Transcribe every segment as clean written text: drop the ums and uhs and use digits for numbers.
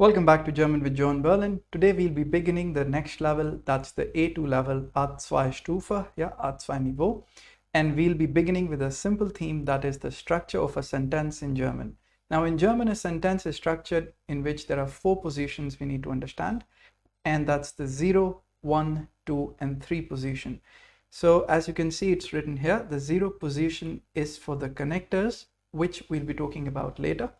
Welcome back to German with John Berlin. Today we'll be beginning the next level, that's the A2 level, A2 Stufe, A2 Niveau. And we'll be beginning with a simple theme, that is the structure of a sentence in German. Now in German, a sentence is structured in which there are 4 positions we need to understand. And that's the 0, 1, 2, and 3 position. So as you can see, it's written here, the 0 position is for the connectors, which we'll be talking about later.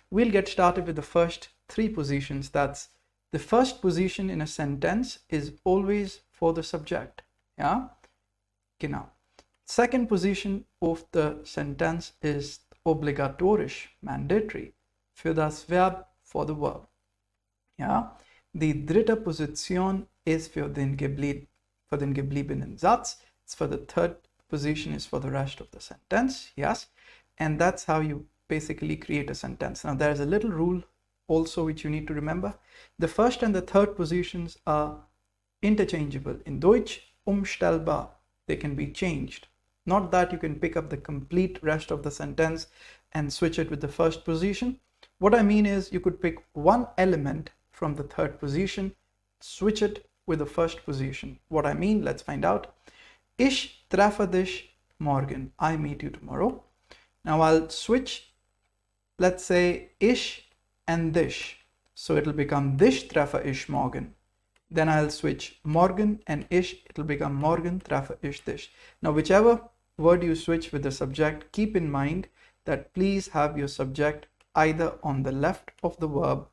We'll get started with the first 3 positions. That's the first position in a sentence is always for the subject. Yeah, genau. Second position of the sentence is obligatorisch, mandatory, für das Verb, for the verb. Ja, die dritte Position ist für den gebliebenen Satz. It's for the third position is for the rest of the sentence. Yes, and that's how you basically create a sentence. Now there's a little rule also which you need to remember. The first and the third positions are interchangeable. In Deutsch, umstellbar. They can be changed. Not that you can pick up the complete rest of the sentence and switch it with the first position. What I mean is you could pick one element from the third position, switch it with the first position. What I mean, let's find out. Ich treffe dich morgen. I meet you tomorrow. Now I'll switch, let's say, ich and dich. So it'll become dich treffe ich morgen. Then I'll switch morgen and ich, it'll become morgen treffe ich dich. Now whichever word you switch with the subject, keep in mind that please have your subject either on the left of the verb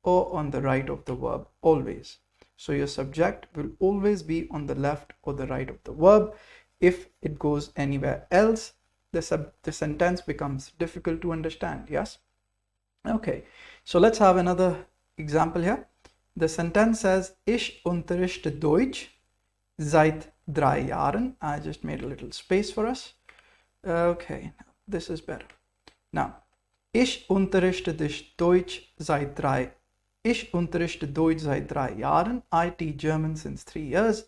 or on the right of the verb, always. So your subject will always be on the left or the right of the verb. If it goes anywhere else, the sentence becomes difficult to understand. Yes? Okay, so let's have another example here. The sentence says, Ich unterrichte Deutsch seit 3 Jahren. I just made a little space for us. Okay, this is better. Now, Ich unterrichte dich Deutsch seit 3 Jahren. I teach German since 3 years.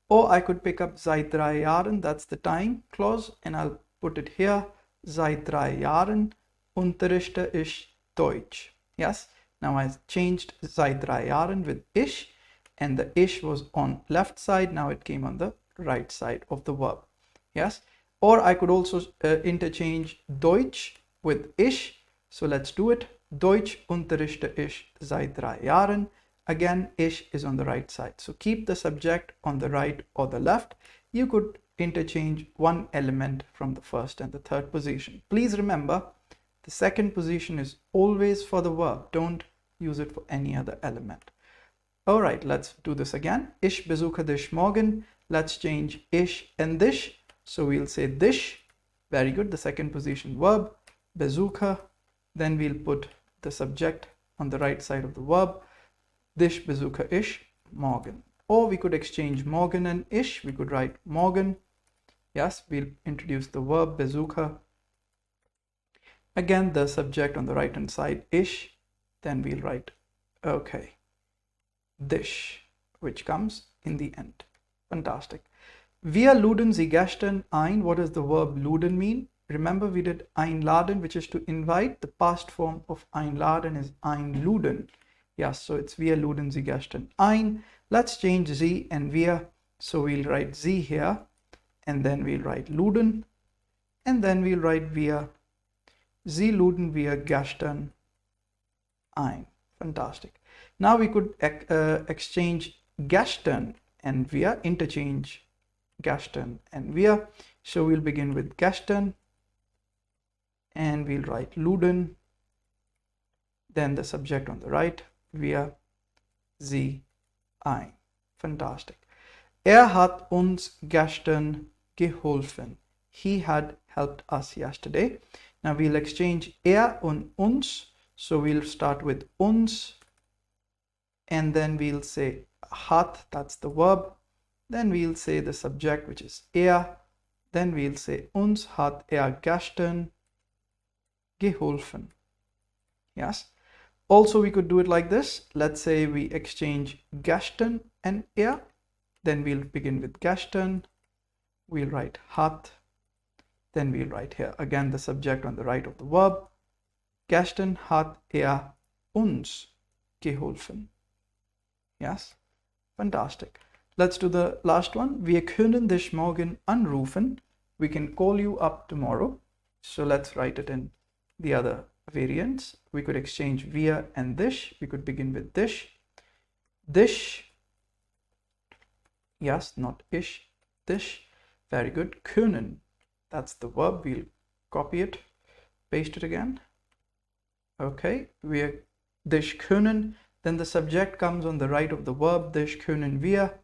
Or I could pick up seit 3 Jahren, that's the time clause, and I'll put it here. Seit 3 Jahren unterrichte ich Deutsch. Yes, now I changed seit 3 Jahren with ich, and the ich was on left side, now it came on the right side of the verb. Yes, or I could also interchange Deutsch with ich. So let's do it. Deutsch unterrichte ich seit 3 Jahren. Again, ich is on the right side. So keep the subject on the right or the left. You could interchange one element from the first and the third position. Please remember, the second position is always for the verb. Don't use it for any other element. All right, let's do this again. Ich besuche dich morgen. Let's change ich and dich. So we'll say dich. Very good. The second position verb. Besuche. Then we'll put the subject on the right side of the verb. Dich besuche ich morgen. Or we could exchange morgen and ich. We could write morgen. Yes, we'll introduce the verb besuche. Again, the subject on the right hand side, ich. Then we'll write, okay, dich, which comes in the end. Fantastic. Wir luden Sie gestern ein. What does the verb luden mean? Remember, we did einladen, which is to invite. The past form of einladen is einluden. Yes, so it's wir luden Sie gestern ein. Let's change Sie and wir. So we'll write Sie here, and then we'll write luden, and then we'll write wir. Sie luden wir gestern ein. Fantastic. Now we could exchange gestern and wir, interchange gestern and wir. So we'll begin with gestern, and we'll write luden, then the subject on the right, wir, sie, ein. Fantastic. Hat uns gestern geholfen. He had helped us yesterday. Now we'll exchange und uns. So we'll start with uns, and then we'll say hat, that's the verb. Then we'll say the subject, which is Then we'll say uns hat gestern geholfen. Yes. Also, we could do it like this. Let's say we exchange gestern and Then we'll begin with gestern. We'll write hat. Then we'll write here again the subject on the right of the verb. Gestern hat uns geholfen. Yes, fantastic. Let's do the last one. Wir können dich morgen anrufen. We can call you up tomorrow. So let's write it in the other variants. We could exchange wir and dich. We could begin with dich. Dich. Yes, not ish. Dich. Very good. Können. That's the verb. We'll copy it, paste it again. Okay, wir dich können. Then the subject comes on the right of the verb. Dich können wir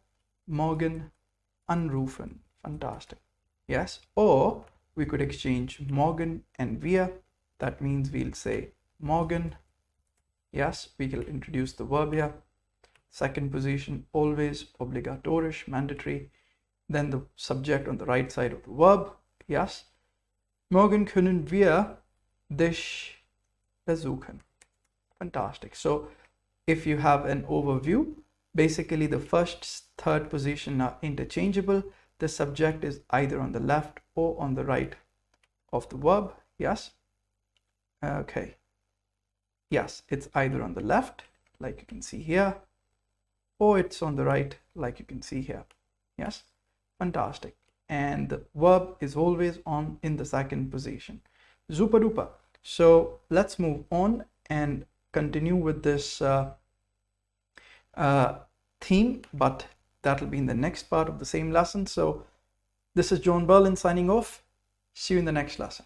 morgen anrufen. Fantastic. Yes, or we could exchange morgen and wir. That means we'll say morgen. Yes, we will introduce the verb here. Second position, always, obligatorisch, mandatory. Then the subject on the right side of the verb. Yes, morgen können wir dich besuchen. Fantastic. So if you have an overview, basically the first, third position are interchangeable. The subject is either on the left or on the right of the verb. Yes. Okay. Yes, it's either on the left, like you can see here, or it's on the right, like you can see here. Yes. Fantastic. And the verb is always on in the second position. Super duper. So let's move on and continue with this theme, but that'll be in the next part of the same lesson. So this is John Berlin signing off. See you in the next lesson.